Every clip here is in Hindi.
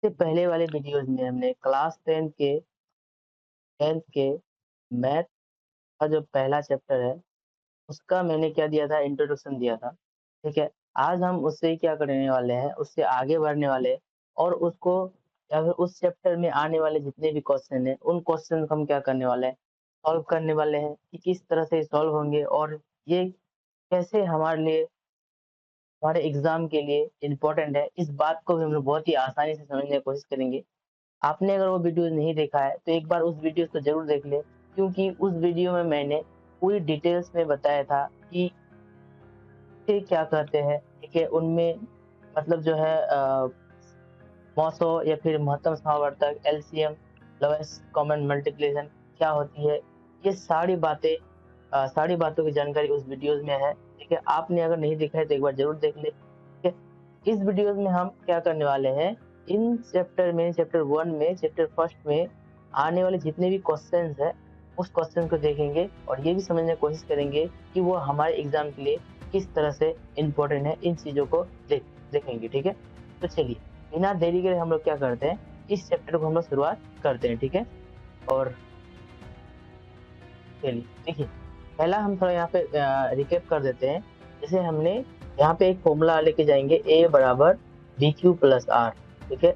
इससे पहले वाले वीडियोज़ में हमने क्लास 10th के मैथ का जो पहला चैप्टर है, उसका मैंने क्या दिया था इंट्रोडक्शन दिया था, ठीक है? आज हम उससे ही क्या करने वाले हैं, उससे आगे बढ़ने वाले हैं और उसको या फिर उस चैप्टर में आने वाले जितने भी क्वेश्चन हैं, उन क्वेश्चन को हम क्या करने वाले हैं, सॉल्व करने वाले हैं कि किस तरह से सॉल्व होंगे और ये कैसे हमारे लिए हमारे एग्ज़ाम के लिए इम्पोर्टेंट है, इस बात को भी हम लोग बहुत ही आसानी से समझने की कोशिश करेंगे। आपने अगर वो वीडियो नहीं देखा है, तो एक बार उस वीडियो को ज़रूर देख लें, क्योंकि उस वीडियो में मैंने पूरी डिटेल्स में बताया था कि ये क्या कहते हैं, ठीक है? उनमें मतलब जो है मॉसो या फिर महत्तम समावर्तक, एलसीएम, लोएस्ट कॉमन मल्टीप्लिकेशन क्या होती है, ये सारी बातों की जानकारी उस वीडियोज़ में है, ठीक है? आपने अगर नहीं देखा है तो एक बार ज़रूर देख लें, ठीक है? इस वीडियोज़ में हम क्या करने वाले हैं, इन चैप्टर 1 में, चैप्टर फर्स्ट में आने वाले जितने भी क्वेश्चन्स हैं, उस क्वेश्चन को देखेंगे और ये भी समझने की कोशिश करेंगे कि वो हमारे एग्ज़ाम के लिए किस तरह से इम्पोर्टेंट है, इन चीज़ों को देखेंगे, ठीक है? तो चलिए, बिना देरी करे हम लोग क्या करते हैं, इस चैप्टर को हम लोग शुरुआत करते हैं, ठीक है? और चलिए, देखिए, पहला हम थोड़ा यहाँ पे रिकैप कर देते हैं। जैसे हमने यहाँ पे एक फ़ॉर्मूला लेके जाएँगे A बराबर BQ प्लस R, ठीक है?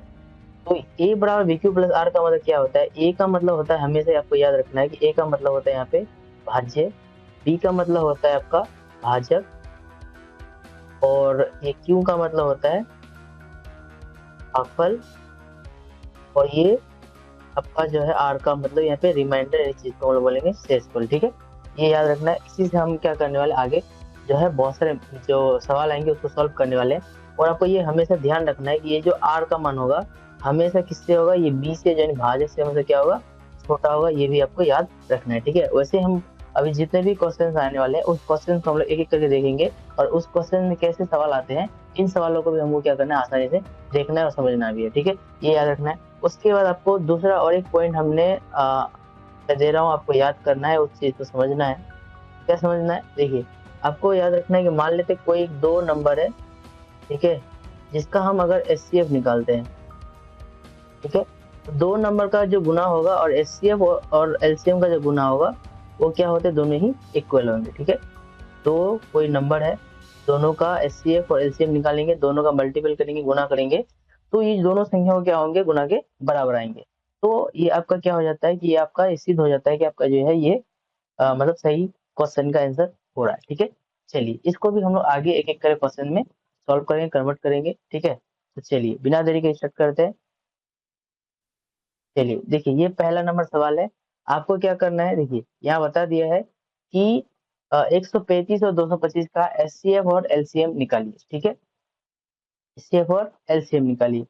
तो A बराबर BQ प्लस R का मतलब क्या होता है? A का मतलब होता है हमेशा आपको याद रखना है कि A का मतलब होता है यहाँ पे भाज्य, B का मतलब होता है आपका भाजक और ये Q का मतलब होता है भागफल और ये आपका जो है R का मतलब यहाँ पे रिमाइंडर इस चीज़ को हम लोग बोलेंगे शेषफल, ठीक है? ये याद रखना है। इसी से हम क्या करने वाले आगे जो है बहुत सारे जो सवाल आएँगे उसको सॉल्व करने वाले हैं और आपको ये हमेशा ध्यान रखना है कि ये जो R का मान होगा, हमेशा किससे होगा? ये B से यानी भाजक से हमेशा क्या होगा? छोटा होगा, ये भी आपको याद रखना है, ठीक है? वैसे हम अभी जितने भी क्वेश्चन्स आने वाले हैं, उस क्वेश्चन को हम लोग एक-एक करके देखेंगे और उस क्वेश्चन में कैसे सवाल आते हैं, इन सवालों को भी हमको क्या करना है आसानी से देखना है और समझना भी है, ठीक है? ये याद रखना है। उसके बाद आपको दूसरा और एक पॉइंट मैं दे रहा हूँ आपको याद करना है, उस चीज़ को समझना है। क्या समझना है? देखिए, आपको याद रखना है कि मान लेते हैं कोई 2 नंबर है, ठीक है? जिसका हम अगर एचसीएफ निकालते हैं, ठीक है? तो 2 नंबर का जो गुना होगा और एचसीएफ और एलसीएम का जो गुना होगा, वो क्या होते हैं दोनों ही इक्वल होंगे, ठीक है? तो कोई नंबर है, दोनों का एचसीएफ और एलसीएम निकालेंगे, दोनों का मल्टीपल करेंगे, गुणा करेंगे, तो ये दोनों संख्याओं क्या होंगे गुणा के बराबर आएँगे। तो ये आपका क्या हो जाता है कि ये आपका ये सिद्ध हो जाता है कि आपका जो है ये मतलब सही क्वेश्चन का आंसर हो रहा है, ठीक है? चलिए, इसको भी हम लोग आगे एक-एक करके क्वेश्चन में सॉल्व करेंगे, कन्वर्ट करेंगे, ठीक है? तो चलिए, बिना देरी के स्टार्ट करते हैं। चलिए, देखिए ये पहला नंबर सवाल है। आपको क्या करना है देखिए, यहाँ बता दिया है कि 135 और 225 का एचसीएफ और एलसीएम निकालिए, ठीक है? एचसीएफ और एलसीएम निकालिए।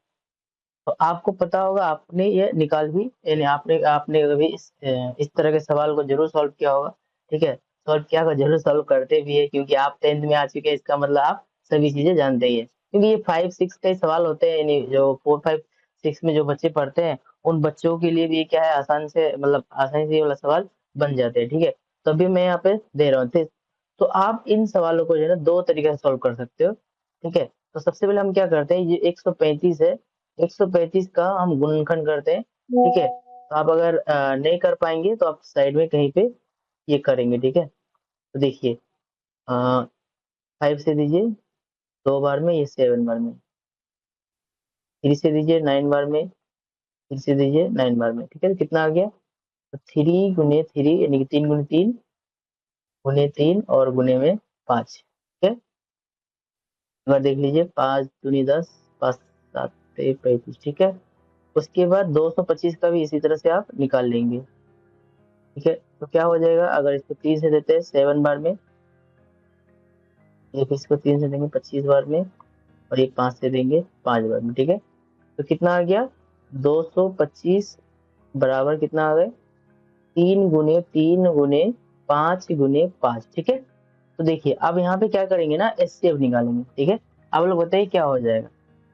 तो आपको पता होगा आपने ये निकाल भी यानी आपने आपने कभी इस तरह के सवाल को ज़रूर सॉल्व किया होगा, ठीक है? सॉल्व किया होगा, ज़रूर सॉल्व करते भी हैं क्योंकि आप 10th में आ चुके हैं इसका मतलब आप सभी चीज़ें जानते ही हैं। क्योंकि ये 5-6 के सवाल होते हैं यानी जो 4-5-6 में जो बच्चे पढ़ते हैं, उन बच्चों के लिए भी ये क्या है आसान से मतलब आसानी से ये वाला सवाल बन जाते हैं, ठीक है? तभी मैं यहाँ पे दे रहा हूँ, ठीक? तो आप इन सवालों को जो है ना 2 तरीके से सॉल्व कर सकते हो, ठीक है? तो सबसे पहले हम क्या करते हैं ये 135 है 135 का हम गुणनखंड करते हैं, ठीक है? तो आप अगर नहीं कर पाएँगे तो आप साइड में कहीं पे ये करेंगे, ठीक है? तो देखिए 5 से दीजिए 2 बार में, ये 7 बार में, 3 से दीजिए 9 बार में, 3 से दीजिए 9 बार में, ठीक है? तो कितना आ गया? तो 3 गुने 3 यानी कि 3 गुने 3 गुने 3 और गुने में 5, ठीक है? एक बार देख लीजिए 5 दूनी 10, 5 7 35, ठीक है? उसके बाद 225 का भी इसी तरह से आप निकाल लेंगे। ठीक है? तो क्या हो जाएगा अगर इसको 3 से देते हैं 7 बार में, एक इसको 3 से देंगे 25 बार में और एक 5 से देंगे 5 बार में, ठीक है? तो कितना आ गया? 225 बराबर कितना आ गए? 3 गुने 3 गुने 5 गुने 5, ठीक है? तो देखिए अब यहाँ पे क्या करेंगे ना एचसीएफ निकालेंगे, ठीक है? आप लोग बताइए क्या हो जाएगा?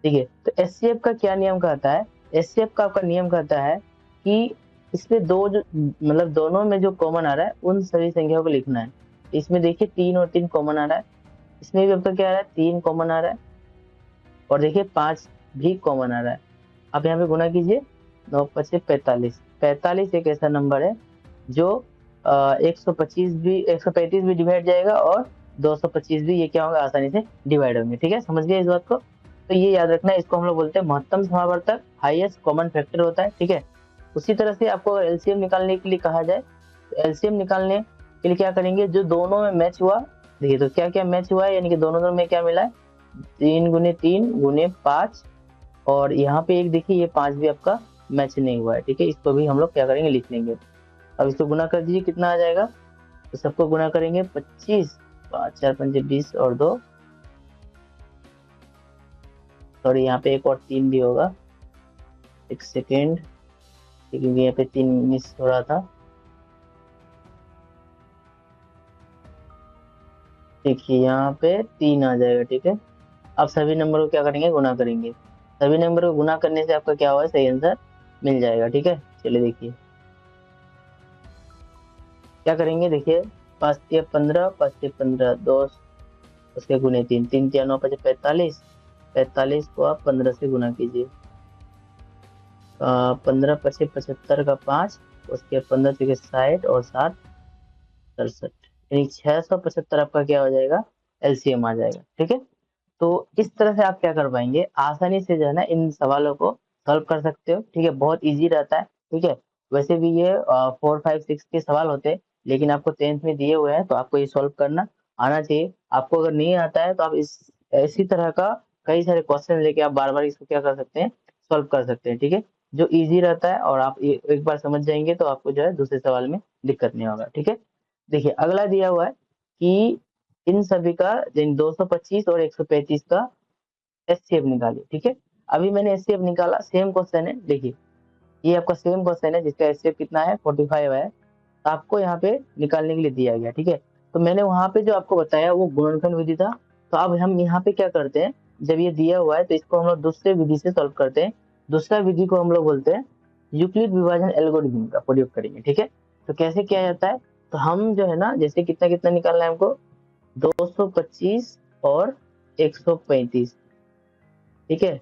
ठीक है? तो एचसीएफ का क्या नियम कहता है? एचसीएफ का आपका नियम कहता है कि इसमें 2 जो मतलब दोनों में जो कॉमन आ रहा है उन सभी संख्याओं को लिखना है। इसमें देखिए 3 और 3 कॉमन आ रहा है, इसमें भी अब तक क्या आ रहा है 3 कॉमन आ रहा है और देखिए 5 भी कॉमन आ रहा है। आप यहाँ पे गुना कीजिए, 9×5 = 45। 45 एक ऐसा नंबर है जो 135 भी डिवाइड जाएगा और 225 भी ये क्या होगा, आसानी से डिवाइड होंगे। ठीक है, समझ गए इस बात को। तो ये याद रखना है, इसको हम लोग बोलते हैं महत्तम समावर्तक, हाईएस्ट कॉमन फैक्टर होता है। ठीक है, उसी तरह से आपको अगर एलसीएम निकालने के लिए कहा जाए तो एलसीएम निकालने के लिए क्या करेंगे, जो दोनों में मैच हुआ, देखिए तो क्या क्या मैच हुआ है, यानी कि दोनों में क्या मिला है, 3×3×5, और यहाँ पे एक देखिए ये 5 भी आपका मैच नहीं हुआ है। ठीक है, इसको भी हम लोग क्या करेंगे, लिख लेंगे। अब इसको गुना कर दीजिए, कितना आ जाएगा, तो सबको गुना करेंगे 25, 5 4 5 20 और 2, सॉरी यहाँ पे एक और 3 भी होगा, एक सेकेंड, क्योंकि यहाँ पे 3 मिस हो रहा था। देखिए यहाँ पे 3 आ जाएगा। ठीक है, अब सभी नंबर को क्या करेंगे, गुना करेंगे। सभी नंबर को गुना करने से आपका क्या होगा, सही आंसर मिल जाएगा। ठीक है, चलिए देखिए क्या करेंगे, देखिए 5 × 15, 5 × 15 2, उसके गुने 3, 3 × 9 = 45, 45 को आप 15 से गुना कीजिए, 15 × 5 = 75 का 5, उसके 15 × 60 और 7 67, यानी 675 आपका क्या हो जाएगा, एलसीएम आ जाएगा। ठीक है, तो इस तरह से आप क्या कर पाएंगे, आसानी से जो है ना इन सवालों को सॉल्व कर सकते हो। ठीक है, बहुत इजी रहता है। ठीक है, वैसे भी ये 4 5 6 के सवाल होते हैं, लेकिन आपको 10th में दिए हुए हैं तो आपको ये सॉल्व करना आना चाहिए। आपको अगर नहीं आता है तो आप इसी तरह का कई सारे क्वेश्चन लेके आप बार बार इसको क्या कर सकते हैं, सॉल्व कर सकते हैं। ठीक है, जो इजी रहता है और आप एक बार समझ जाएंगे तो आपको जो है दूसरे सवाल में दिक्कत नहीं होगा। ठीक है, देखिए अगला दिया हुआ है कि इन सभी का 225 और 135 का एचसीएफ निकालिए। ठीक है, अभी मैंने एचसीएफ निकाला, सेम क्वेश्चन है। देखिए ये आपका सेम क्वेश्चन है जिसका एचसीएफ कितना है, 45 है, तो आपको यहाँ पे निकालने के लिए दिया गया। ठीक है, तो मैंने वहां पे जो आपको बताया वो गुणनखंड विधि था। तो अब हम यहाँ पे क्या करते हैं, जब ये दिया हुआ है तो इसको हम लोग दूसरे विधि से सॉल्व करते हैं। दूसरा विधि को हम लोग बोलते हैं यूक्लिड विभाजन एल्गोरिथम का प्रयोग करेंगे। ठीक है, तो कैसे किया जाता है, तो हम जो है ना, जैसे कितना कितना निकालना है हमको, 225 और 135। ठीक है,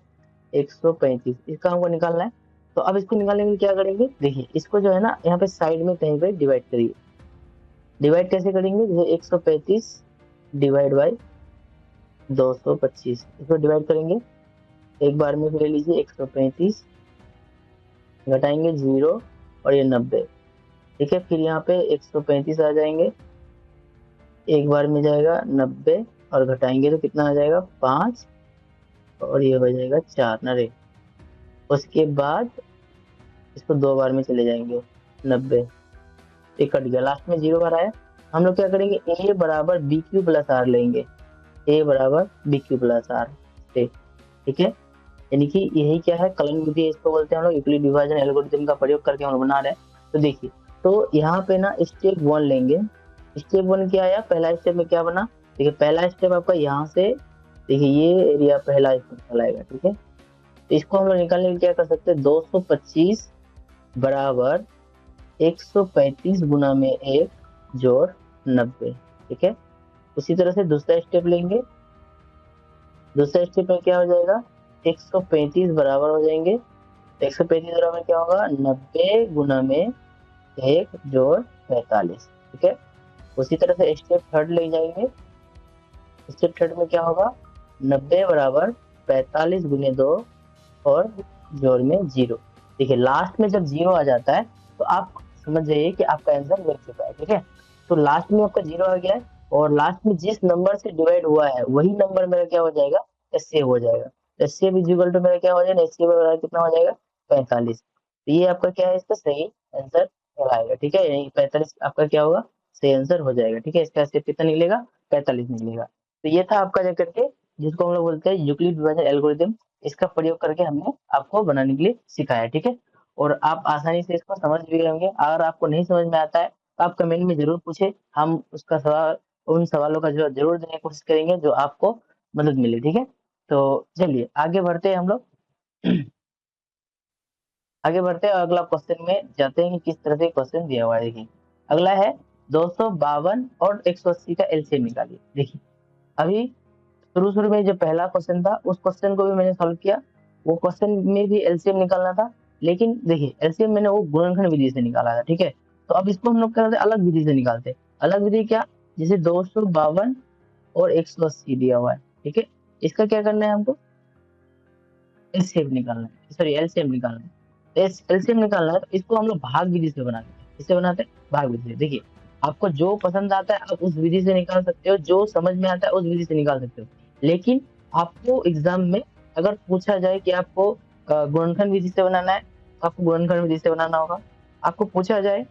135 इसका हमको निकालना है। तो अब इसको निकालने के लिए क्या करेंगे, देखिए इसको जो है ना यहाँ पे साइड में कहीं पे डिवाइड करिए। डिवाइड कैसे करेंगे, जैसे 135 डिवाइड बाई 225, इसको डिवाइड करेंगे। एक बार में ले लीजिए, 135 घटाएंगे 0 और ये 90। ठीक है, फिर यहाँ पे 135 आ जाएंगे, एक बार में जाएगा 90 और घटाएंगे तो कितना आ जाएगा, 5 और ये हो जाएगा 4 नरे। उसके बाद इसको 2 बार में चले जाएंगे, 90, ये कट गया, लास्ट में 0 बार आया। हम लोग क्या करेंगे, a बराबर बी क्यू प्लस आर लेंगे, a बराबर बी क्यू प्लस आर। ठीक है, यानी कि यही क्या है, कलन विधि इसको बोलते हैं हम लोग, यूक्लिड विभाजन एल्गोरिथम का प्रयोग करके हम लोग बना रहे हैं। तो देखिए, तो यहाँ पे ना स्टेप 1 लेंगे। स्टेप 1 क्या आया, पहला स्टेप में क्या बना, देखिए पहला स्टेप आपका यहाँ से, देखिए ये एरिया पहला स्टेप चलाएगा। ठीक है, तो इसको हम लोग निकालने के लिए क्या कर सकते हैं, 225 बराबर 135 गुना में 1 जोड़ 90। ठीक है, उसी तरह से दूसरा स्टेप लेंगे। दूसरा स्टेप में क्या हो जाएगा, 135 बराबर हो जाएंगे, 135 बराबर क्या होगा, 90 गुना में 1 जोड़ 45। ठीक है, उसी तरह से स्टेप थर्ड ले जाएंगे। स्टेप थर्ड में क्या होगा, 90 बराबर 45 गुने 2 और जोड़ में 0। देखिए लास्ट में जब 0 आ जाता है तो आप समझ जाइए कि आपका आंसर मिल चुका है। ठीक है, तो लास्ट में आपका 0 आ गया है और लास्ट में जिस नंबर से डिवाइड हुआ है वही नंबर मेरा क्या हो जाएगा, एचसीएफ हो जाएगा। एचसीएफ इज इक्वल टू मेरा क्या हो जाएगा, एचसीएफ बराबर कितना हो जाएगा, 45। तो ये आपका क्या है, इसका सही आंसर कहलाएगा। ठीक है, यही 45 आपका क्या होगा, सही आंसर हो जाएगा। ठीक है, इसका एचसीएफ कितना निकलेगा, 45 निकलेगा। तो ये था आपका जा करके जिसको हम लोग बोलते हैं यूक्लिड विभाजन एल्गोरिथम, इसका प्रयोग करके हमने आपको बनाने के लिए सिखाया। ठीक है, और आप आसानी से इसको समझ भी लेंगे। अगर आपको नहीं समझ में आता है तो आप कमेंट में जरूर पूछे, हम उसका सवाल, उन सवालों का जवाब जरूर देने की कोशिश करेंगे जो आपको मदद मिले। ठीक है, तो चलिए आगे बढ़ते हैं हम लोग। आगे बढ़ते हैं, अगला क्वेश्चन में जाते हैं कि किस तरह से क्वेश्चन दिया हुआ है। देखिए अगला है 252 और 180 का एलसीएम निकालिए। देखिए अभी शुरू शुरू में जो पहला क्वेश्चन था उस क्वेश्चन को भी मैंने सॉल्व किया, वो क्वेश्चन में भी एलसीएम निकालना था, लेकिन देखिए एलसीएम मैंने वो गुणनखंड विधि से निकाला था, ठीक है। तो अब इसको हम लोग क्या करते हैं, अलग विधि से निकालते हैं। अलग विधि क्या, जैसे 252 और 180 दिया हुआ है, ठीक है। इसका क्या करना है हमको, एलसीएम निकालना है, सॉरी एलसीएम निकालना है। एलसीएम निकालना है तो इसको हम लोग भाग विधि से बनाते हैं। किससे बनाते हैं, भाग विधि से। देखिए आपको जो पसंद आता है आप उस विधि से निकाल सकते हो, जो समझ में आता है उस विधि से निकाल सकते हो। लेकिन आपको एग्जाम में अगर पूछा जाए कि आपको गुणनखंड विधि से बनाना है तो आपको गुणनखंड विधि से बनाना होगा। आपको पूछा जाए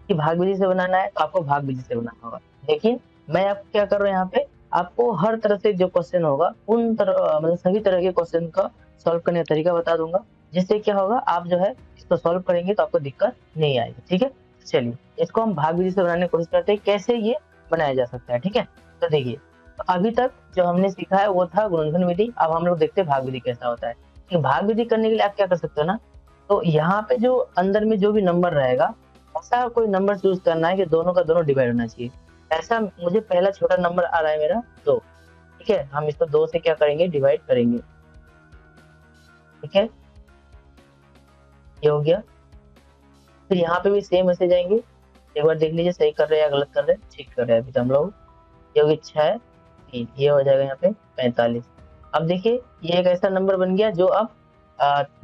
कि भाग विधि से बनाना है तो आपको भाग विधि से बनाना होगा। लेकिन मैं आपको क्या कर रहा हूँ यहाँ पे, आपको हर तरह से जो क्वेश्चन होगा उन तरह मतलब सभी तरह के क्वेश्चन का सॉल्व करने का तरीका बता दूंगा, जिससे क्या होगा आप जो है इसको सॉल्व करेंगे तो आपको दिक्कत नहीं आएगी, ठीक है। चलिए इसको हम भाग विधि से बनाने की कोशिश करते हैं, कैसे ये बनाया जा सकता है, ठीक है। तो देखिए तो अभी तक जो हमने सीखा है वो था गुणनखंड विधि। अब हम लोग देखते हैं भाग विधि कैसा होता है। कि भाग विधि करने के लिए आप क्या कर सकते हो ना, तो यहाँ पे जो अंदर में जो भी नंबर रहेगा ऐसा कोई नंबर चूज करना है कि दोनों का दोनों डिवाइड होना चाहिए। ऐसा मुझे पहला छोटा नंबर आ रहा है मेरा 2, ठीक है। हम इसको 2 से क्या करेंगे, डिवाइड करेंगे, ठीक है। ये हो गया। फिर यहाँ पे भी सेम ऐसे जाएंगे, एक बार देख लीजिए सही कर रहे हैं या गलत कर रहे हैं, ठीक कर रहे हैं अभी तो हम लोग। ये होगी 6 3, ये हो जाएगा यहाँ पे 45। अब देखिए ये एक ऐसा नंबर बन गया जो अब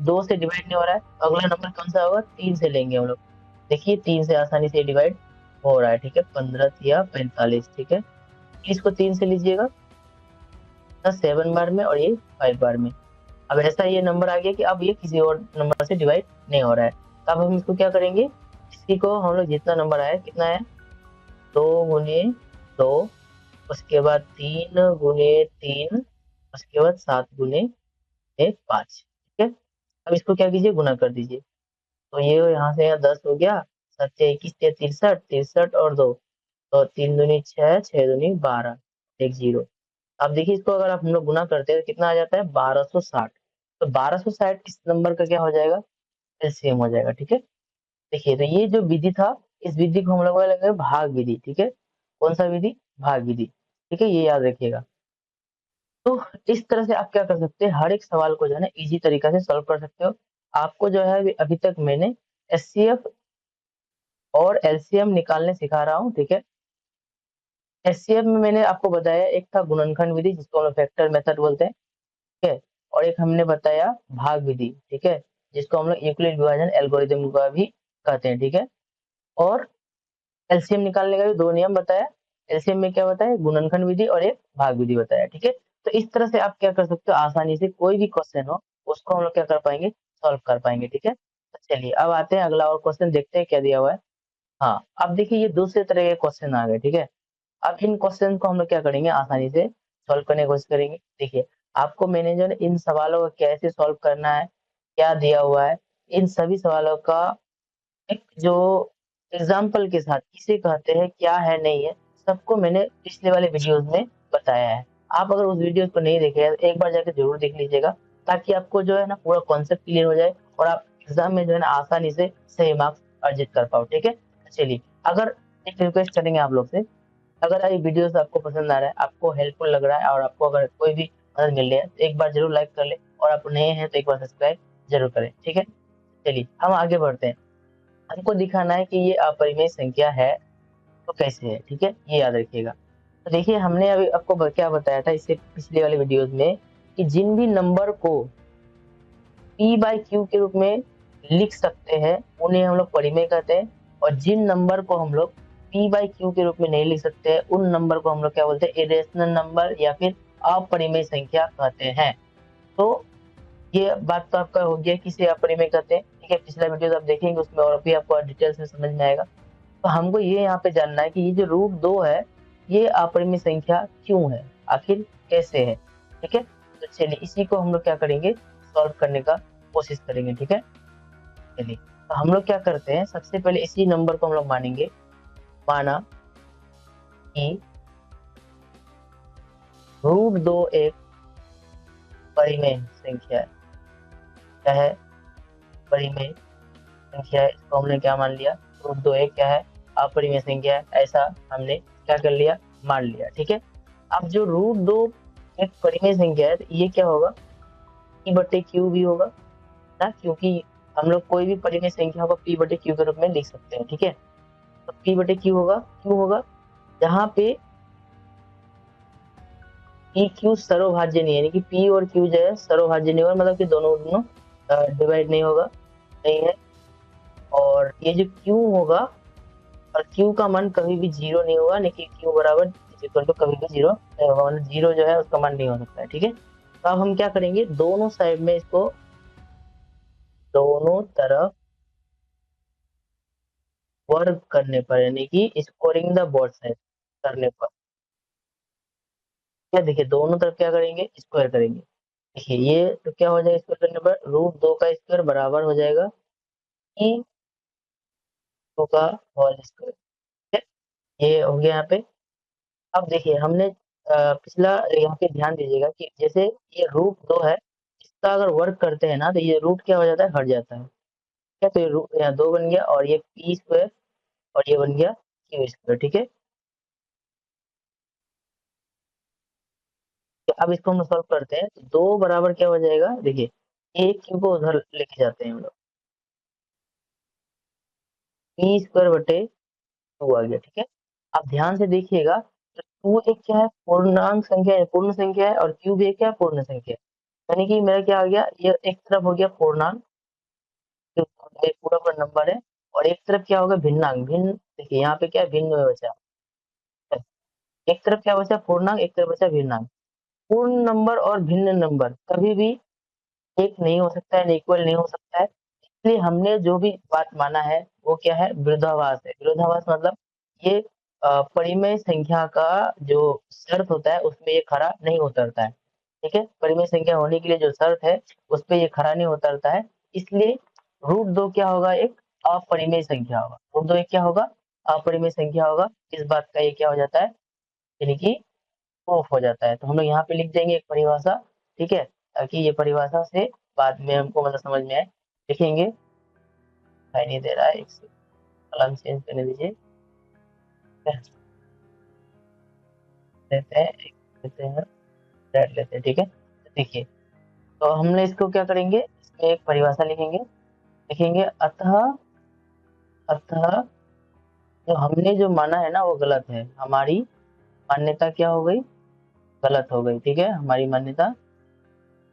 2 से डिवाइड नहीं हो रहा है। अगला नंबर कौन सा होगा, 3 से लेंगे हम लोग। देखिए 3 से आसानी से डिवाइड हो रहा है, ठीक है। 15 या 45, ठीक है। इसको 3 से लीजिएगा 7 बार में और ये 5 बार में। अब ऐसा ये नंबर आ गया कि अब ये किसी और नंबर से डिवाइड नहीं हो रहा है। तो अब हम इसको क्या करेंगे, इसी को हम लोग जितना नंबर आया, कितना है 2 गुने 2, उसके बाद 3 गुने 3, उसके बाद 7 गुने 5, ठीक है। अब इसको क्या कीजिए, गुना कर दीजिए। तो ये यहाँ से यहाँ 10 हो गया, 7 21 63, 63 और 2, तो 3 दूनी 6, 6 दूनी 12, 1 0। अब देखिए इसको अगर आप हम लोग गुना करते हैं तो कितना आ जाता है, 1260। तो 1260 किस नंबर का क्या हो जाएगा, एलसीएम हो जाएगा, ठीक है। देखिए तो ये जो विधि था, इस विधि को हम लोग बोलेंगे भाग विधि, ठीक है। कौन सा विधि, भाग विधि, ठीक है, ये याद रखिएगा। तो इस तरह से आप क्या कर सकते हैं, हर एक सवाल को जो है ना इजी तरीका से सॉल्व कर सकते हो। आपको जो है अभी तक मैंने एचसीएफ और एलसीएम निकालने सिखा रहा हूँ, ठीक है। एचसीएफ में मैंने आपको बताया, एक था गुणनखंड विधि जिसको हम लोग फैक्टर मेथड बोलते हैं, ठीक है। और एक हमने बताया भाग विधि, ठीक है, जिसको हम लोग यूक्लिड विभाजन एल्गोरिथम का भी कहते हैं, ठीक है। और एलसीएम निकालने का भी 2 नियम बताया। एलसीएम में क्या बताया, गुणनखंड विधि और एक भाग विधि बताया, ठीक है। तो इस तरह से आप क्या कर सकते हो, आसानी से कोई भी क्वेश्चन हो उसको हम लोग क्या कर पाएंगे, सॉल्व कर पाएंगे, ठीक है। तो चलिए अब आते हैं अगला और क्वेश्चन देखते हैं क्या दिया हुआ है। हाँ अब देखिए ये दूसरे तरह के क्वेश्चन आ गए, ठीक है। अब इन क्वेश्चन को हम लोग क्या करेंगे, आसानी से सॉल्व करने की कोशिश करेंगे। देखिए आपको मैंने जो है इन सवालों को कैसे सॉल्व करना है, क्या दिया हुआ है, इन सभी सवालों का एक जो एग्जाम्पल के साथ किसे कहते हैं, क्या है नहीं है, सबको मैंने पिछले वाले वीडियोस में बताया है। आप अगर उस वीडियोस को नहीं देखे हैं तो एक बार जाकर जरूर देख लीजिएगा, ताकि आपको जो है ना पूरा कॉन्सेप्ट क्लियर हो जाए और आप एग्जाम में जो है ना आसानी से सही मार्क्स अर्जित कर पाओ, ठीक है। चलिए अगर एक रिक्वेस्ट करेंगे आप लोग से, अगर ये वीडियोस आपको पसंद आ रहा है, आपको हेल्पफुल लग रहा है और आपको अगर कोई भी मदद मिल रही है तो एक बार जरूर लाइक कर ले, और आप नए हैं तो एक बार सब्सक्राइब जरूर करें, ठीक है। चलिए हम आगे बढ़ते हैं। हमको दिखाना है कि ये अपरिमेय संख्या है तो कैसे है, ठीक है, ये याद रखिएगा। तो देखिए हमने अभी आपको क्या बताया था इससे पिछले वाले वीडियोस में, कि जिन भी नंबर को p बाई क्यू के रूप में लिख सकते हैं उन्हें हम लोग परिमेय कहते हैं, और जिन नंबर को हम लोग p बाई क्यू के रूप में नहीं लिख सकते हैं उन नंबर को हम लोग क्या बोलते हैं, इरेशनल नंबर या फिर अपरिमेय संख्या कहते हैं। तो ये बात तो आपका हो गया किसे अपरिमेय कहते हैं, ठीक है। पिछला वीडियो आप देखेंगे उसमें और भी आपको डिटेल्स में समझ में आएगा। तो हमको ये यहाँ पे जानना है कि ये जो रूट 2 है ये अपरिमेय संख्या क्यों है, आखिर कैसे है, ठीक है। तो चलिए इसी को हम लोग क्या करेंगे, सॉल्व करने का कोशिश करेंगे, ठीक है। चलिए तो हम लोग क्या करते हैं, सबसे पहले इसी नंबर को हम लोग मानेंगे, माना कि रूट 2 एक परिमेय संख्या है। क्या है, परिमेय संख्या है, इसको हमने क्या मान लिया, रूट 2 एक क्या है, अपरिमेय संख्या है, ऐसा हमने क्या कर लिया, मान लिया, ठीक है। अब जो रूट 2 एक परिमेय संख्या है तो ये क्या होगा, p बटे q भी होगा ना, क्योंकि हम लोग कोई भी परिमेय संख्या को p बटे q के रूप में लिख सकते हैं, ठीक है। तो p बटे q होगा, क्यों होगा, जहाँ पे p q सरोभाज्य नहीं है, यानी कि p और q जो है सरोभाज्य नहीं होगा, मतलब कि दोनों दोनों डिवाइड नहीं होगा, नहीं है। और ये जो q होगा, और q का मान कभी भी 0 नहीं होगा, यानी कि q बराबर इज इक्वल टू कभी भी 0 नहीं होगा, मतलब 0 जो है उसका मान नहीं हो सकता है, ठीक है। तो अब हम क्या करेंगे, दोनों साइड में इसको दोनों तरफ वर्ग करने पर, यानी कि स्कोरिंग द बोथ साइड करने पर क्या, देखिए दोनों तरफ क्या करेंगे, स्क्वायर करेंगे। देखिए ये तो क्या हो जाएगा, स्क्वायर करने पर √2 का स्क्वायर बराबर हो जाएगा कि 2 का होल स्क्वायर, ठीक है। ये हो गया यहाँ पे। अब देखिए हमने पिछला, यहाँ पे ध्यान दीजिएगा कि जैसे ये √2 है, इसका अगर वर्ग करते हैं ना, तो ये रूट क्या हो जाता है, हट जाता है, ठीक है। तो ये रूट यहाँ 2 बन गया, और ये p स्क्वायर, और ये बन गया q स्क्वायर, ठीक है। तो अब इसको हम सॉल्व करते हैं, तो 2 बराबर क्या हो जाएगा, देखिए एक q को उधर लेके जाते हैं हम लोग, p स्क्वायर बटे 2 आ गया, ठीक है। अब ध्यान से देखिएगा, तो 2 एक क्या है, पूर्णांक संख्या है, पूर्ण संख्या है, और q भी एक क्या है, पूर्ण संख्या है। यानी कि मेरा क्या आ गया, ये एक तरफ हो गया पूर्णांक, जो एक पूरा पूरा नंबर है, और एक तरफ क्या होगा, भिन्नांक, भिन्न, देखिए यहाँ पे क्या है, भिन्न में बचा, एक तरफ क्या बचा पूर्णांक, एक तरफ बचा भिन्नांक। पूर्ण नंबर और भिन्न नंबर कभी भी एक नहीं हो सकता है, इक्वल नहीं हो सकता है। इसलिए हमने जो भी बात माना है वो क्या है, विरोधाभास है। विरोधाभास मतलब ये परिमेय संख्या का जो शर्त होता है उसमें ये खरा नहीं उतरता है, ठीक है। परिमेय संख्या होने के लिए जो शर्त है उस पे ये खरा नहीं उतरता है, इसलिए √2 क्या होगा, एक अपरिमेय संख्या होगा। √2 एक क्या होगा, अपरिमेय संख्या होगा। इस बात का ये क्या हो जाता है, यानी कि प्रूफ हो जाता है। तो हम लोग यहाँ पे लिख देंगे एक परिभाषा, ठीक है, ताकि ये परिभाषा से बाद में हमको मतलब समझ में आए। लिखेंगे, दिखाई नहीं दे रहा है, एक से कलम चेंज करने दीजिए, ठीक है? लेते हैं, एक लेते हैं, रेड लेते हैं, ठीक है। तो देखिए, तो हमने इसको क्या करेंगे, इसमें एक परिभाषा लिखेंगे, लिखेंगे अतः, अतः जो हमने जो माना है ना वो गलत है, हमारी मान्यता क्या हो गई, गलत हो गई, ठीक है, हमारी मान्यता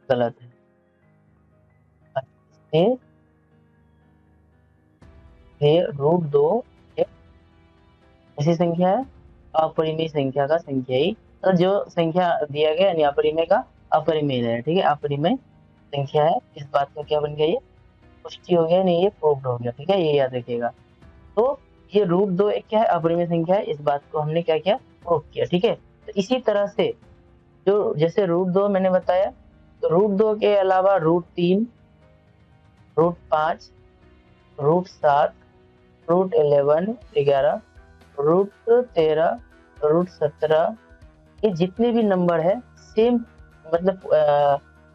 गलत है। ये √2 एक ऐसी संख्या है, अपरिमेय संख्या का संख्याई, तो जो संख्या दिया गया यानी अपरिमेय का अपरिमेय है, ठीक है, अपरिमेय संख्या है। इस बात का क्या बन गया, ये पुष्टि हो गया, नहीं ये प्रूव्ड हो गया, ठीक है, ये याद रखिएगा। तो ये √2 एक क्या है, अपरिमेय संख्या है, इस बात को हमने क्या किया, प्रूव किया, ठीक है। तो इसी तरह से जो जैसे √2 मैंने बताया, तो √2 के अलावा √3, √5, √7, √11, 11, √13, √17, ये जितने भी नंबर है सेम, मतलब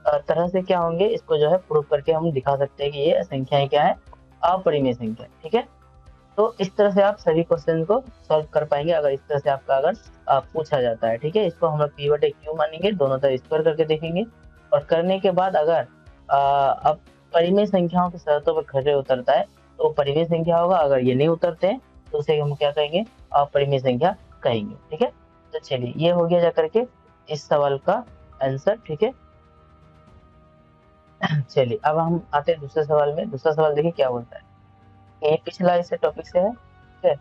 तरह से क्या होंगे, इसको जो है प्रूव करके हम दिखा सकते हैं कि ये संख्याएं क्या है, अपरिमेय संख्या, ठीक है। तो इस तरह से आप सभी क्वेश्चन को सॉल्व कर पाएंगे, अगर इस तरह से आपका अगर पूछा जाता है, ठीक है। इसको हम लोग p बटे q मानेंगे, दोनों तरफ स्क्वायर करके देखेंगे, और करने के बाद अगर अब परिमेय संख्याओं की शर्तों पर खरे उतरता है तो परिमेय संख्या होगा, अगर ये नहीं उतरते हैं तो उसे हम क्या कहेंगे, अपरिमेय संख्या कहेंगे, ठीक है। तो चलिए ये हो गया जा करके इस सवाल का आंसर, ठीक है। चलिए अब हम आते हैं दूसरे सवाल में। दूसरा सवाल देखिए क्या बोलता है, ये पिछला इस टॉपिक से है, ठीक है।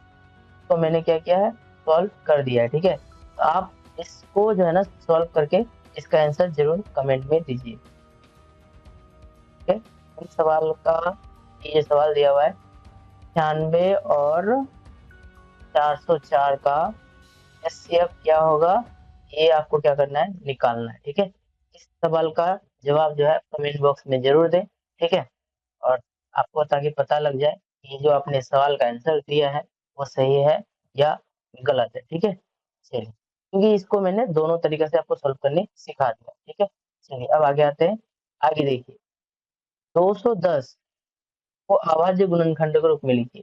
तो मैंने क्या किया है, सॉल्व कर दिया है, ठीक है। तो आप इसको जो है ना सॉल्व करके इसका आंसर जरूर कमेंट में दीजिए, ठीक है। इस सवाल का ये सवाल दिया हुआ है, 96 और 404 का एचसीएफ क्या होगा, ये आपको क्या करना है, निकालना है, ठीक है। इस सवाल का जवाब जो है कमेंट बॉक्स में जरूर दें, ठीक है। और आपको ताकि पता लग जाए कि जो आपने सवाल का आंसर दिया है वो सही है या गलत है, ठीक है। चलिए, क्योंकि इसको मैंने दोनों तरीके से आपको सॉल्व करने सिखा दिया, ठीक है। चलिए अब आगे आते हैं। आगे देखिए, 210 को अभाज्य गुणनखंड के रूप में लिखिए।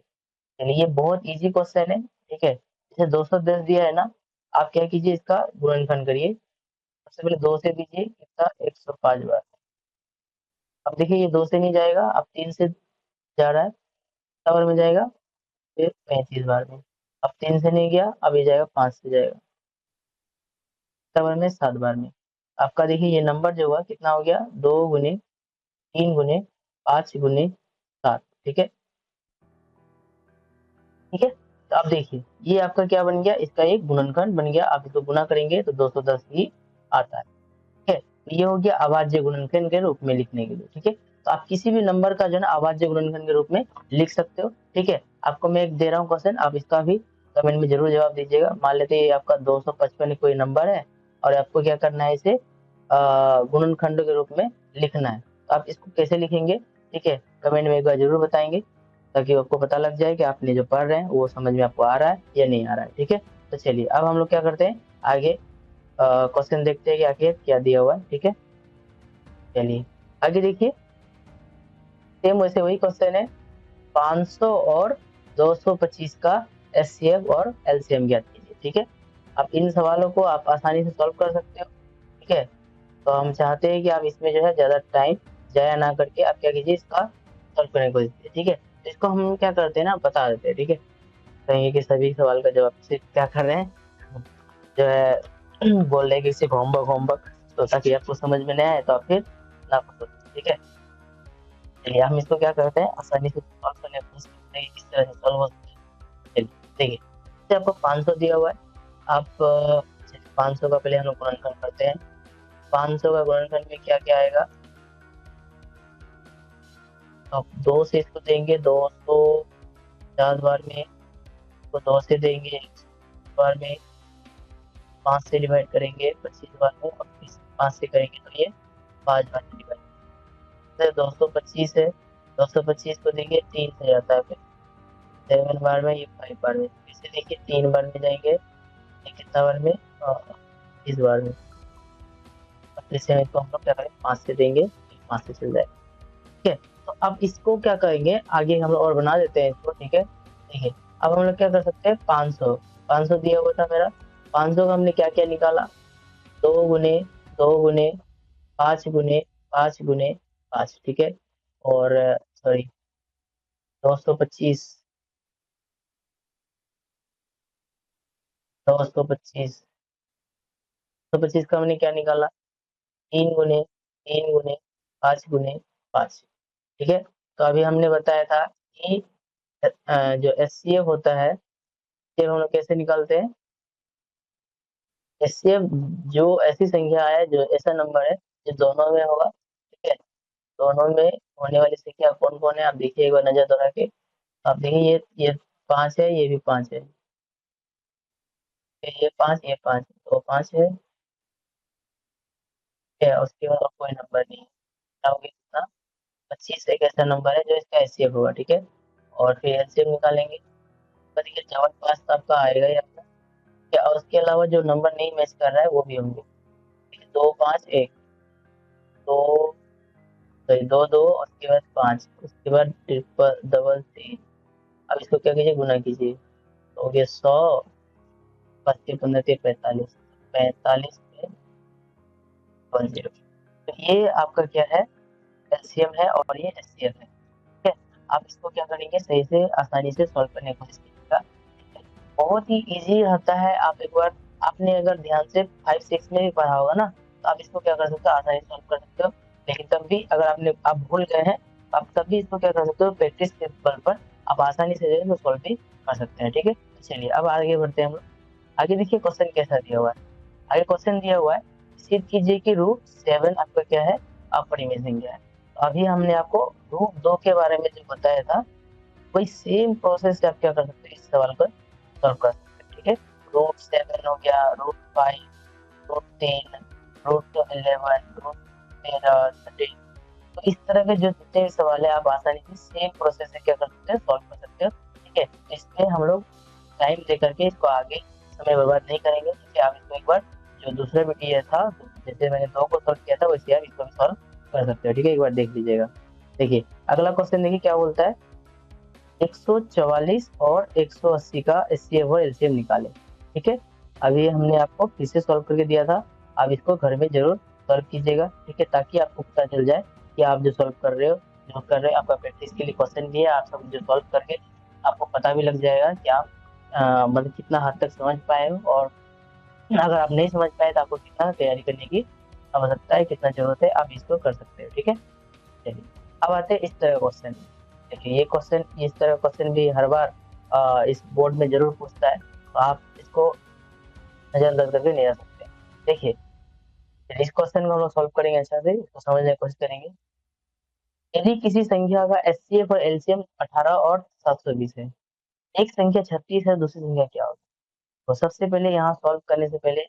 चलिए ये बहुत इजी क्वेश्चन है, ठीक है। जैसे 210 दिया है ना, आप क्या कीजिए, इसका गुणनखंड करिए। सबसे पहले 2 से दीजिए कितना, 105 बार, अब देखिए ये 2 से नहीं जाएगा, अब 3 से जा रहा है, कितना बार में जाएगा, फिर 35 बार में। अब 3 से नहीं गया, अब ये जाएगा 5 से जाएगा, कितना बार में, 7 बार में। आपका देखिए ये नंबर जो हुआ कितना हो गया, 2 गुने 3 गुने 5 गुने 7, ठीक है। ठीक है, तो अब देखिए ये आपका क्या बन गया, इसका एक गुणनखंड बन गया। आप इसको गुणा करेंगे तो 210 ही आता है। ठीक है, तो ये हो गया अभाज्य गुणनखंड के रूप में लिखने के लिए। ठीक है, तो आप किसी भी नंबर का जो है ना अभाज्य गुणनखंड के रूप में लिख सकते हो। ठीक है, आपको मैं एक दे रहा हूँ क्वेश्चन, आप इसका भी कमेंट में जरूर जवाब दीजिएगा। मान लेते हैं ये आपका 255 कोई नंबर है और आपको क्या करना है, इसे गुणनखंड के रूप में लिखना है। तो आप इसको कैसे लिखेंगे, ठीक है, कमेंट में एक बार जरूर बताएंगे, ताकि आपको पता लग जाए कि आपने जो पढ़ रहे हैं वो समझ में आपको आ रहा है या नहीं आ रहा है। ठीक है, तो चलिए अब हम लोग क्या करते हैं, आगे क्वेश्चन देखते हैं कि आगे क्या दिया हुआ है। ठीक है, चलिए आगे देखिए, सेम वैसे वही क्वेश्चन है, 500 और 225 का एचसीएफ और एलसीएम ज्ञात कीजिए। ठीक है, अब इन सवालों को आप आसानी से सॉल्व कर सकते हो। ठीक है, तो हम चाहते हैं कि आप इसमें जो है ज्यादा टाइम जाया ना करके आप क्या कीजिए, इसका सॉल्व करने की कोशिश कीजिए। ठीक है, तो इसको हम क्या करते हैं ना, बता देते हैं। ठीक है, कहेंगे कि सभी सवाल का जवाब सिर्फ क्या कर रहे हैं, जो है बोल रहे हैं कि सिर्फ होमवर्क होमवर्क, तो ताकि आपको समझ में नहीं आए तो आप फिर ना पढ़ो। ठीक है, चलिए हम इसको क्या करते हैं, आसानी से सॉल्व करने की कोशिश करते हैं, किस तरह से सॉल्व हो सकता है। चलिए देखिए, जैसे आपको 500 दिया हुआ है, आप 500 का पहले हम लोग गुणनखंड करते हैं। 500 का गुणनखंड में क्या क्या आएगा, आप 2 से इसको देंगे, 250 बार में, तो 2 से देंगे 100 बार में, 5 से डिवाइड करेंगे 25 बार में, और 5 से करेंगे तो ये 5 बार में डिवाइड। 225 है, 225 को देखिए 3 से जाता है, फिर 7 बार में, ये 5 बार में, इसे देखिए 3 बार में जाएंगे, ये कितना बार में, 30 बार में। अब फिर से इसको हम लोग क्या करें, 5 से देंगे, 5 से चल जाएगा। ठीक है, तो अब इसको क्या करेंगे, आगे हम लोग और बना देते हैं इसको। ठीक है, देखिए अब हम लोग क्या कर सकते हैं, 500 500 दिया हुआ था मेरा, 500 का हमने क्या क्या निकाला, 2 गुने 2 गुने 5 गुने 5 गुने 5। ठीक है, और सॉरी 225 225 225 का हमने क्या निकाला, 3 गुने 5 गुने 5। ठीक है, तो अभी हमने बताया था कि जो एचसीएफ होता है, ये हम लोग कैसे निकालते हैं, एचसीएफ जो ऐसी संख्या है, जो ऐसा नंबर है जो दोनों में होगा। ठीक है, दोनों में होने वाली संख्या कौन कौन है, आप देखिए एक बार नजर दौड़ा के। आप देखिए ये 5 है, ये भी 5 है, ये 5 ये 5, तो 5 है। ठीक है, उसके बाद और कोई नंबर नहीं है, क्या हो गया कितना, 25 एक ऐसा नंबर है जो इसका एचसीएफ होगा। ठीक है, और फिर एलसीएम निकालेंगे, तो देखिए जवाब पास तो आपका आएगा ही आपका। क्या, और उसके अलावा जो नंबर नहीं मैच कर रहा है वो भी होंगे। 2 5 1, दो सॉरी 2 2, उसके बाद 5, उसके बाद ट्रिपल डबल 3। अब इसको क्या कीजिए, गुना कीजिए, तो हो गया 100, 25 15 3 45, 45 पे 10। तो ये आपका क्या है, एलसीएम है और ये एचसीएफ है। ठीक है, आप इसको क्या करेंगे, सही से आसानी से सॉल्व करने की कोशिश कीजिएगा। ठीक है, बहुत ही इजी रहता है। आप एक बार, आपने अगर ध्यान से 5 6 में भी पढ़ा होगा ना, तो आप इसको क्या कर सकते हो, आसानी से सॉल्व कर सकते हो। लेकिन तब भी अगर आप भूल गए हैं, तो आप तब भी इसको क्या कर सकते हो, प्रैक्टिस के बल पर आप आसानी से जो है सॉल्व भी कर सकते हैं। ठीक है, तो चलिए अब आगे बढ़ते हैं हम लोग। आगे देखिए क्वेश्चन कैसा दिया हुआ है, आगे क्वेश्चन दिया हुआ है, सिद्ध कीजिए कि रूट 7 आपका क्या है, अपरिमेय संख्या है। तो अभी हमने आपको रूट 2 के बारे में जो बताया था, वही सेम प्रोसेस से आप क्या कर सकते हैं, इस सवाल को सॉल्व कर सकते हैं। ठीक है, रूट 7 हो गया, रूट 5, रूट 3, रूट 11, रूट 13, 13। तो इस तरह के जो जितने भी सवाल है, आप आसानी से सेम प्रोसेस से क्या कर सकते हैं, सॉल्व कर सकते हो। ठीक है, इसमें हम लोग टाइम दे करके इसको आगे समय बर्बाद नहीं करेंगे। ठीक है, आप इसको एक बार जो दूसरा वीडियो था, जैसे मैंने 2 को सॉल्व किया था, वैसे आप इसको भी सॉल्व कर सकते हो। ठीक है, एक बार देख लीजिएगा। देखिए अगला क्वेश्चन देखिए क्या बोलता है, 144 और 180 का एचसीएफ और एलसीएम निकाले। ठीक है, अभी हमने आपको फिर से सॉल्व करके दिया था, आप इसको घर में जरूर सॉल्व कीजिएगा। ठीक है, ताकि आपको पता चल जाए कि आप जो सॉल्व कर रहे हो, जो कर रहे हो, आपका प्रैक्टिस के लिए क्वेश्चन भी है, आप सब जो सॉल्व करके आपको पता भी लग जाएगा कि आप मतलब कितना हद तक समझ पाए हो, और अगर आप नहीं समझ पाए तो आपको कितना तैयारी करने की आवश्यकता है, कितना ज़रूरत है, आप इसको कर सकते हो, ठीक है? चलिए, अब आते हैं इस तरह का क्वेश्चन। देखिए ये क्वेश्चन, इस तरह का क्वेश्चन भी हर बार इस बोर्ड में ज़रूर पूछता है, तो आप इसको नज़रअंदाज करके नहीं जा सकते। देखिए, इस क्वेश्चन को हम लोग सॉल्व करेंगे अच्छा से, इसको समझने की कोशिश करेंगे। यदि किसी संख्या का एचसीएफ और एलसीएम 18 और 720 है, एक संख्या 36 है, दूसरी संख्या क्या होगी? तो सबसे पहले यहाँ सॉल्व करने से पहले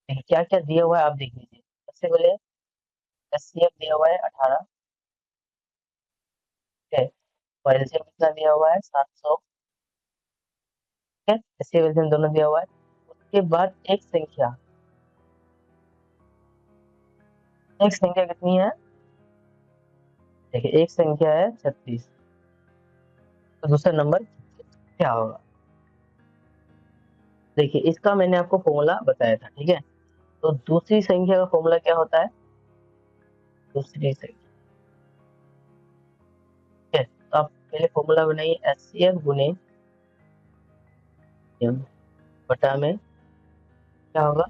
देखिए क्या-क्या दिया हुआ है आप देख लीजिए। सबसे पहले एचसीएफ दिया हुआ है 18, ठीक है? और एलसीएम कितना दिया हुआ है 700, ठीक है? एचसीएफ एलसीएम दोनों दिया हुआ है। उसके बाद एक संख्या कितनी है? देखिए एक संख्या है 36, तो दूसरा नंबर क्या होगा? देखिए इसका मैंने आपको फॉर्मूला बताया था, ठीक है? तो दूसरी संख्या का फॉर्मूला क्या होता है? दूसरी संख्या, ठीक है? तो आप पहले फॉर्मूला बनाइए, एचसीएफ गुने एम बटा में क्या होगा?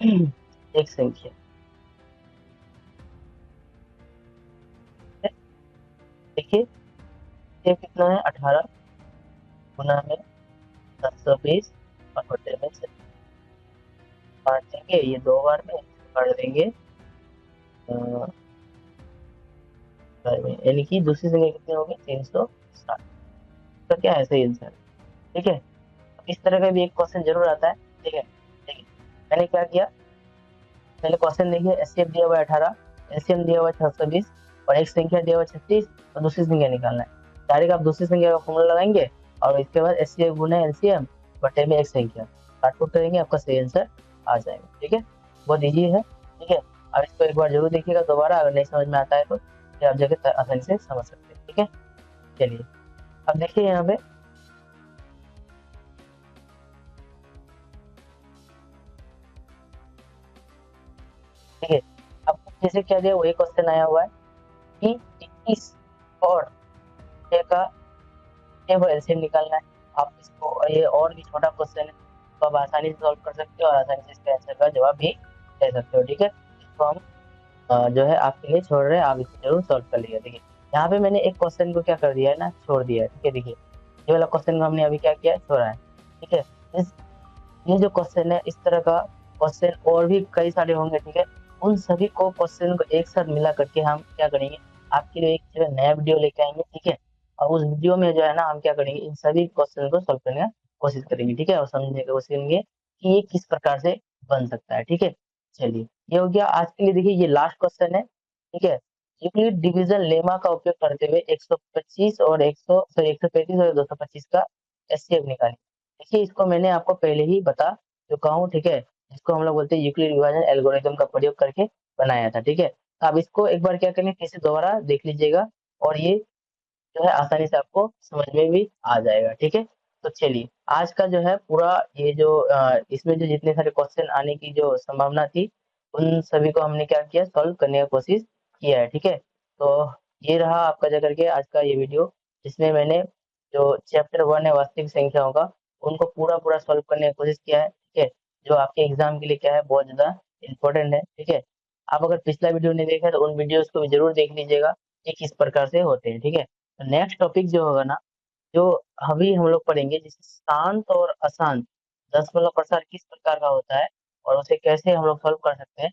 एक संख्या, ठीक है? देखिए ये कितना है 18 गुना में 720 और बटे में 36, काट देंगे ये 2 बार में, काट देंगे बार में, यानी कि दूसरी संख्या कितनी होगी 360। तो क्या है सही आंसर, ठीक है? इस तरह का भी एक क्वेश्चन जरूर आता है, ठीक है? देखिए मैंने क्या किया, पहले क्वेश्चन देखिए, एचसीएफ दिया हुआ है 18, एलसीएम दिया हुआ है 720 और एक संख्या दिया हुआ है 36, और दूसरी संख्या निकालना है। डायरेक्ट आप दूसरी संख्या का फॉर्मूला लगाएंगे और इसके बाद एचसीएफ गुना एलसीएम बटे में एक संख्या, काट-कूट करेंगे, आपका सही आंसर आ जाएगा, ठीक है? बहुत ईजी है, ठीक है? अब इसको एक बार जरूर देखिएगा दोबारा, अगर नहीं समझ में आता है तो फिर आप जगह आसानी से समझ सकते हैं, ठीक है? चलिए, अब देखिए यहाँ पे ठीक है, आपको जैसे क्या दिया वही क्वेश्चन आया हुआ है कि 21 और 6 का टेबल एलसीएम निकालना है। आप इसको, ये और भी छोटा क्वेश्चन है, तो आप आसानी से सॉल्व कर सकते हो और आसानी से इसके आंसर का जवाब भी दे सकते हो, ठीक है? इसको हम जो है आपके लिए छोड़ रहे हैं, आप इसे ज़रूर सॉल्व कर लीजिए। देखिए, यहाँ पे मैंने एक क्वेश्चन को क्या कर दिया है ना, छोड़ दिया है, ठीक है? देखिए, ये वाला क्वेश्चन को हमने अभी क्या किया है, छोड़ा है, ठीक है? इस ये जो क्वेश्चन है, इस तरह का क्वेश्चन और भी कई सारे होंगे, ठीक है? उन सभी को क्वेश्चन को एक साथ मिला करके हम क्या करेंगे, आपके लिए एक जो है नया वीडियो लेके आएँगे, ठीक है? और उस वीडियो में जो है ना हम क्या करेंगे, इन सभी क्वेश्चन को सॉल्व करने का कोशिश करेंगे, ठीक है? और समझने की कोशिश करेंगे कि ये किस प्रकार से बन सकता है, ठीक है? चलिए, ये हो गया आज के लिए। देखिए ये लास्ट क्वेश्चन है, ठीक है? यूक्लिड डिवीजन लेमा का उपयोग करते हुए 125 और 135 और 225 का एचसीएफ निकालें। देखिए इसको मैंने आपको पहले ही बता चुका हूँ, ठीक है? जिसको हम लोग बोलते हैं यूक्लिड विभाजन एल्गोरिथम का प्रयोग करके बनाया था, ठीक है? तो आप इसको एक बार क्या करें, फिर से दोबारा देख लीजिएगा और ये जो है आसानी से आपको समझ में भी आ जाएगा, ठीक है? तो चलिए, आज का जो है पूरा ये जो इसमें जो जितने सारे क्वेश्चन आने की जो संभावना थी, उन सभी को हमने क्या किया, सॉल्व करने की कोशिश किया है, ठीक है? तो ये रहा आपका जा करके आज का ये वीडियो, जिसमें मैंने जो चैप्टर 1 है वास्तविक संख्याओं का, उनको पूरा-पूरा सॉल्व करने की कोशिश किया है, ठीक है? जो आपके एग्ज़ाम के लिए क्या है, बहुत ज़्यादा इम्पोर्टेंट है, ठीक है? आप अगर पिछला वीडियो नहीं देखा है, तो उन वीडियोज़ को भी ज़रूर देख लीजिएगा कि किस प्रकार से होते हैं, ठीक है? नेक्स्ट टॉपिक जो होगा ना, जो अभी हम लोग पढ़ेंगे, जैसे शांत और अशांत दशमलव प्रसार किस प्रकार का होता है और उसे कैसे हम लोग सॉल्व कर सकते हैं,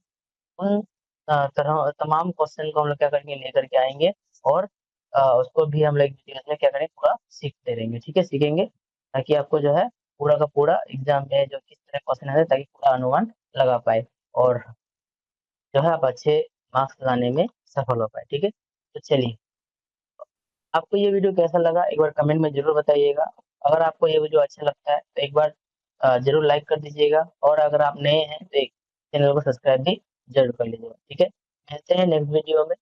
उन तरह तमाम क्वेश्चन को हम लोग क्या करेंगे, लेकर के आएँगे और उसको भी हम लोग वीडियोज़ में क्या करेंगे, पूरा सीखते रहेंगे, ठीक है? सीखेंगे ताकि आपको जो है पूरा का पूरा एग्ज़ाम में जो किस तरह क्वेश्चन आते हैं, ताकि पूरा अनुमान लगा पाएँ और जो है आप अच्छे मार्क्स लाने में सफल हो पाएँ, ठीक है? तो चलिए, आपको ये वीडियो कैसा लगा एक बार कमेंट में ज़रूर बताइएगा। अगर आपको ये वीडियो अच्छा लगता है तो एक बार ज़रूर लाइक कर दीजिएगा और अगर आप नए हैं तो एक चैनल को सब्सक्राइब भी ज़रूर कर लीजिएगा, ठीक है? मिलते हैं नेक्स्ट वीडियो में।